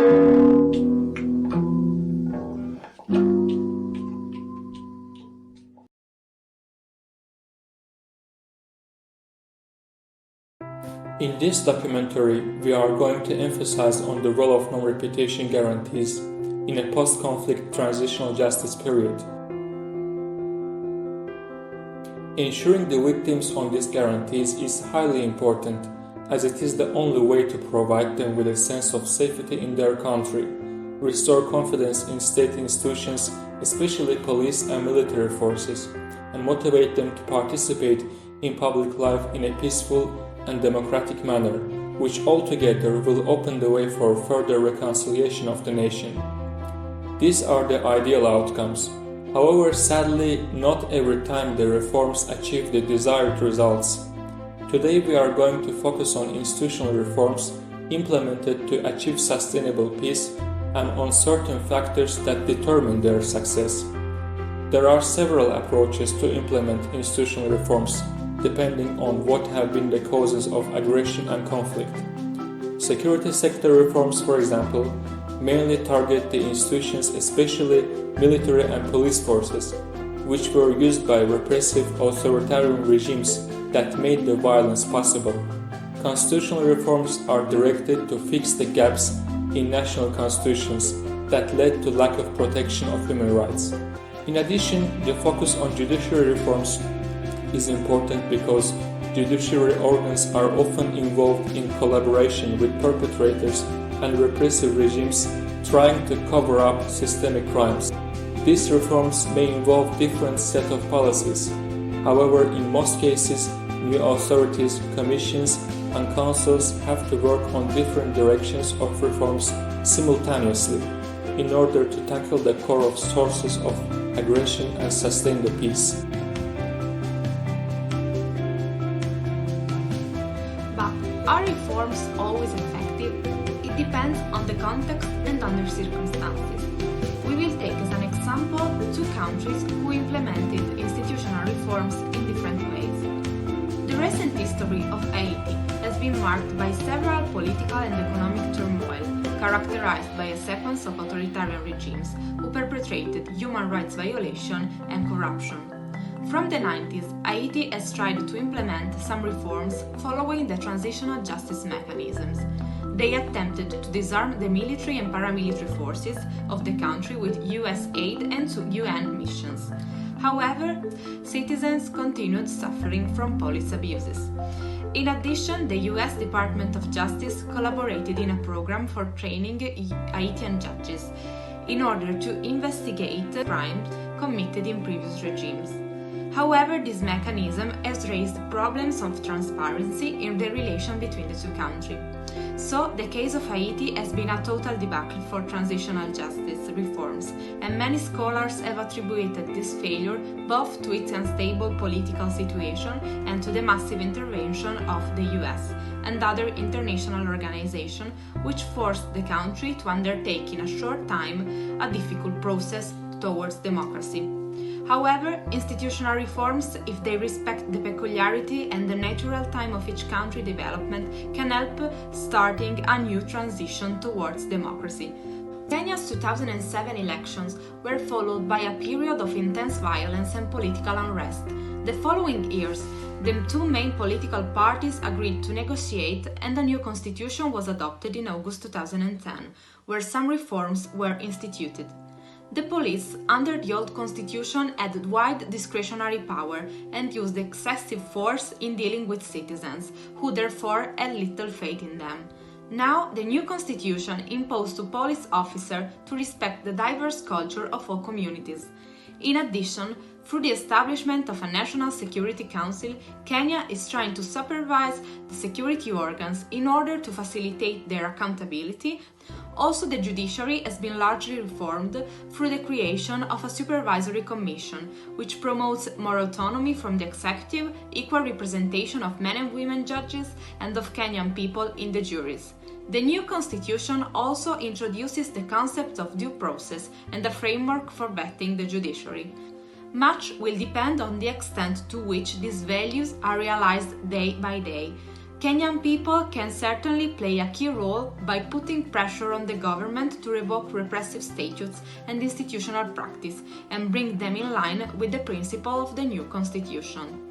In this documentary, we are going to emphasize on the role of non-repetition guarantees in a post-conflict transitional justice period. Ensuring the victims on these guarantees is highly important, as it is the only way to provide them with a sense of safety in their country, restore confidence in state institutions, especially police and military forces, and motivate them to participate in public life in a peaceful and democratic manner, which altogether will open the way for further reconciliation of the nation. These are the ideal outcomes. However, sadly, not every time the reforms achieve the desired results. Today we are going to focus on institutional reforms implemented to achieve sustainable peace and on certain factors that determine their success. There are several approaches to implement institutional reforms, depending on what have been the causes of aggression and conflict. Security sector reforms, for example, mainly target the institutions, especially military and police forces, which were used by repressive authoritarian regimes that made the violence possible. Constitutional reforms are directed to fix the gaps in national constitutions that led to lack of protection of human rights. In addition, the focus on judiciary reforms is important because judiciary organs are often involved in collaboration with perpetrators and repressive regimes trying to cover up systemic crimes. These reforms may involve different set of policies. However, in most cases, new authorities, commissions, and councils have to work on different directions of reforms simultaneously in order to tackle the core of sources of aggression and sustain the peace. But are reforms always effective? It depends on the context and under circumstances. We will take as an example two countries who implemented institutional reforms in different ways. The recent history of Haiti has been marked by several political and economic turmoil, characterized by a sequence of authoritarian regimes who perpetrated human rights violation and corruption. From the 90s, Haiti has tried to implement some reforms following the Transitional Justice mechanisms. They attempted to disarm the military and paramilitary forces of the country with US aid and UN missions. However, citizens continued suffering from police abuses. In addition, the US Department of Justice collaborated in a program for training Haitian judges in order to investigate crimes committed in previous regimes. However, this mechanism has raised problems of transparency in the relation between the two countries. So, the case of Haiti has been a total debacle for transitional justice reforms, and many scholars have attributed this failure both to its unstable political situation and to the massive intervention of the US and other international organizations, which forced the country to undertake in a short time a difficult process towards democracy. However, institutional reforms, if they respect the peculiarity and the natural time of each country development, can help starting a new transition towards democracy. Kenya's 2007 elections were followed by a period of intense violence and political unrest. The following years, the two main political parties agreed to negotiate and a new constitution was adopted in August 2010, where some reforms were instituted. The police, under the old constitution, had wide discretionary power and used excessive force in dealing with citizens, who therefore had little faith in them. Now, the new constitution imposed to police officers to respect the diverse culture of all communities. In addition, through the establishment of a National Security Council, Kenya is trying to supervise the security organs in order to facilitate their accountability. Also, the judiciary has been largely reformed through the creation of a supervisory commission, which promotes more autonomy from the executive, equal representation of men and women judges, and of Kenyan people in the juries. The new constitution also introduces the concept of due process and a framework for vetting the judiciary. Much will depend on the extent to which these values are realized day by day. Kenyan people can certainly play a key role by putting pressure on the government to revoke repressive statutes and institutional practice and bring them in line with the principle of the new constitution.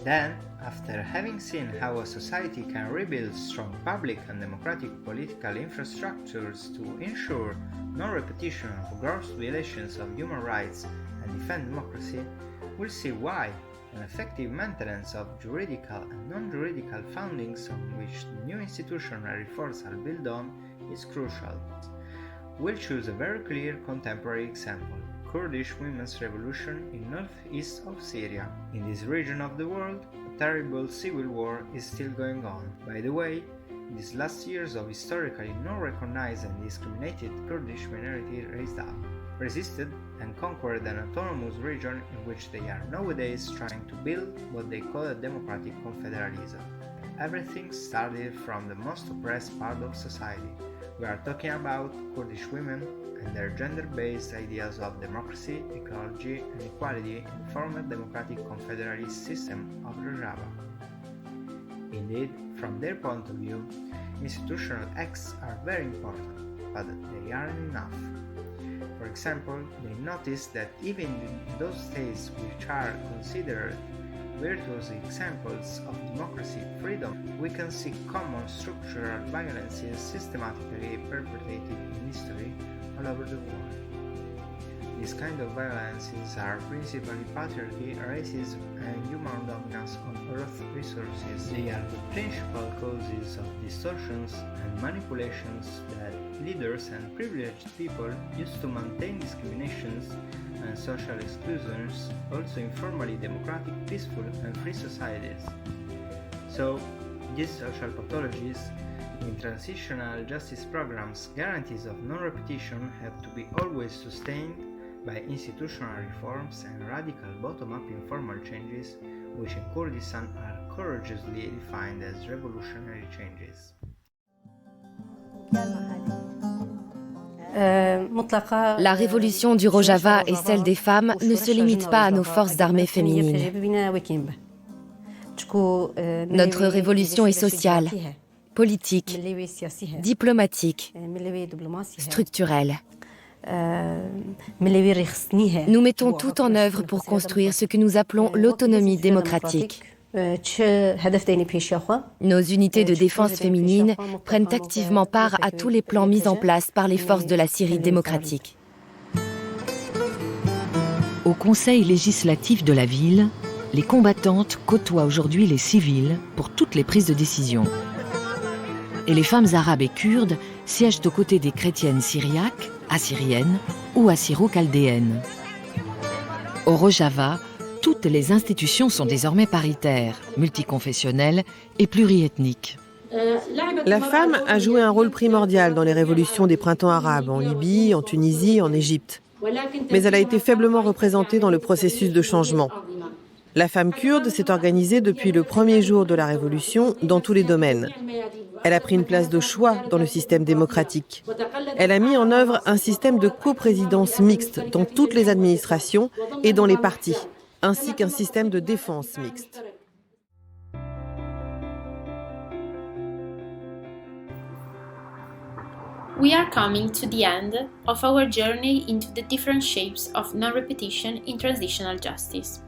Then, after having seen how a society can rebuild strong public and democratic political infrastructures to ensure non-repetition of gross violations of human rights and defend democracy, we'll see why an effective maintenance of juridical and non-juridical foundings on which the new institutional reforms are built on is crucial. We'll choose a very clear contemporary example: Kurdish women's revolution in northeast of Syria. In this region of the world, a terrible civil war is still going on. By the way, in these last years of historically non-recognized and discriminated Kurdish minority raised up, resisted and conquered an autonomous region in which they are nowadays trying to build what they call a democratic confederalism. Everything started from the most oppressed part of society. We are talking about Kurdish women and their gender-based ideas of democracy, ecology, and equality in the former democratic confederalist system of Rojava. Indeed, from their point of view, institutional acts are very important, but they aren't enough. For example, they noticed that even in those states which are considered virtuous examples of democracy freedom, we can see common structural violences systematically perpetrated in history all over the world. These kind of violences are principally patriarchy, racism, and human dominance on earth resources. They are the principal causes of distortions and manipulations that leaders and privileged people use to maintain discriminations and social exclusions, also in formally democratic, peaceful, and free societies. So, these social pathologies in transitional justice programs, guarantees of non-repetition have to be always sustained by institutional reforms and radical bottom-up informal changes, which in Kurdistan are courageously defined as revolutionary changes. La révolution du Rojava et celle des femmes ne se limitent pas à nos forces armées féminines. Notre révolution est sociale, politique, diplomatique, structurelle. Nous mettons tout en œuvre pour construire ce que nous appelons l'autonomie démocratique. Nos unités de défense féminines prennent activement part à tous les plans mis en place par les forces de la Syrie démocratique. Au Conseil législatif de la ville, les combattantes côtoient aujourd'hui les civils pour toutes les prises de décision. Et les femmes arabes et kurdes siègent aux côtés des chrétiennes syriaques, assyriennes ou assyro-chaldéennes. Au Rojava, toutes les institutions sont désormais paritaires, multiconfessionnelles et pluriethniques. La femme a joué un rôle primordial dans les révolutions des printemps arabes, en Libye, en Tunisie, en Égypte. Mais elle a été faiblement représentée dans le processus de changement. La femme kurde s'est organisée depuis le premier jour de la révolution dans tous les domaines. Elle a pris une place de choix dans le système démocratique. Elle a mis en œuvre un système de coprésidence mixte dans toutes les administrations et dans les partis, ainsi qu'un système de défense mixte. We are coming to the end of our journey into the different shapes of non-repetition in transitional justice.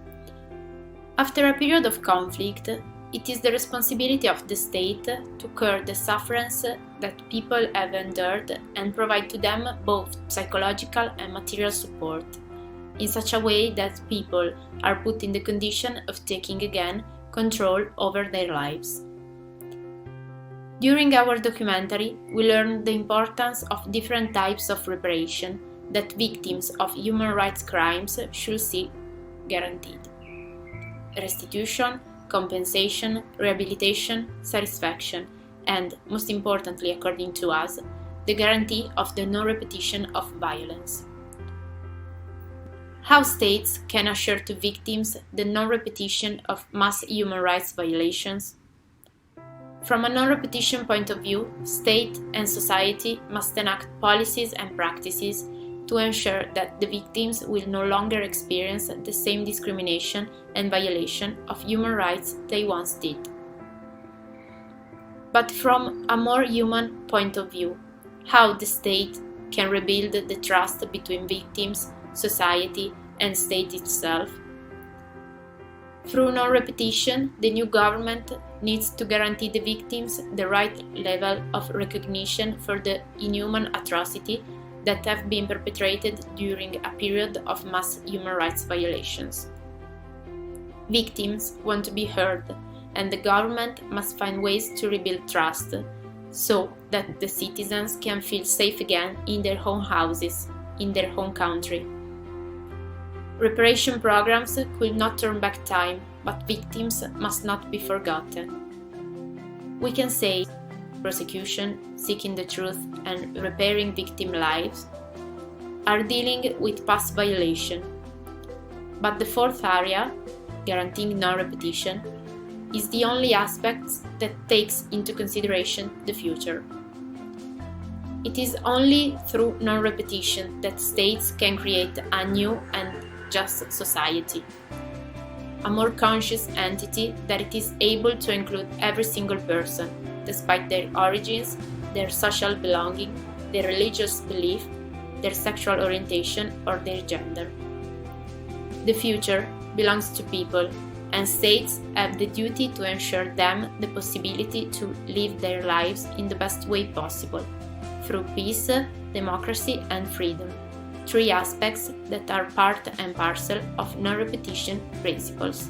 After a period of conflict, it is the responsibility of the state to cure the sufferance that people have endured and provide to them both psychological and material support, in such a way that people are put in the condition of taking again control over their lives. During our documentary, we learned the importance of different types of reparation that victims of human rights crimes should see guaranteed: restitution, compensation, rehabilitation, satisfaction, and, most importantly according to us, the guarantee of the non-repetition of violence. How states can assure to victims the non-repetition of mass human rights violations? From a non-repetition point of view, state and society must enact policies and practices to ensure that the victims will no longer experience the same discrimination and violation of human rights they once did. But from a more human point of view, how the state can rebuild the trust between victims, society, and state itself? Through non-repetition, the new government needs to guarantee the victims the right level of recognition for the inhuman atrocity that have been perpetrated during a period of mass human rights violations. Victims want to be heard, and the government must find ways to rebuild trust so that the citizens can feel safe again in their own houses, in their home country. Reparation programs could not turn back time, but victims must not be forgotten. We can say prosecution, seeking the truth, and repairing victim lives are dealing with past violation. But the fourth area, guaranteeing non-repetition, is the only aspect that takes into consideration the future. It is only through non-repetition that states can create a new and just society, a more conscious entity that it is able to include every single person, despite their origins, their social belonging, their religious belief, their sexual orientation, or their gender. The future belongs to people, and states have the duty to ensure them the possibility to live their lives in the best way possible, through peace, democracy, and freedom, three aspects that are part and parcel of non-repetition principles.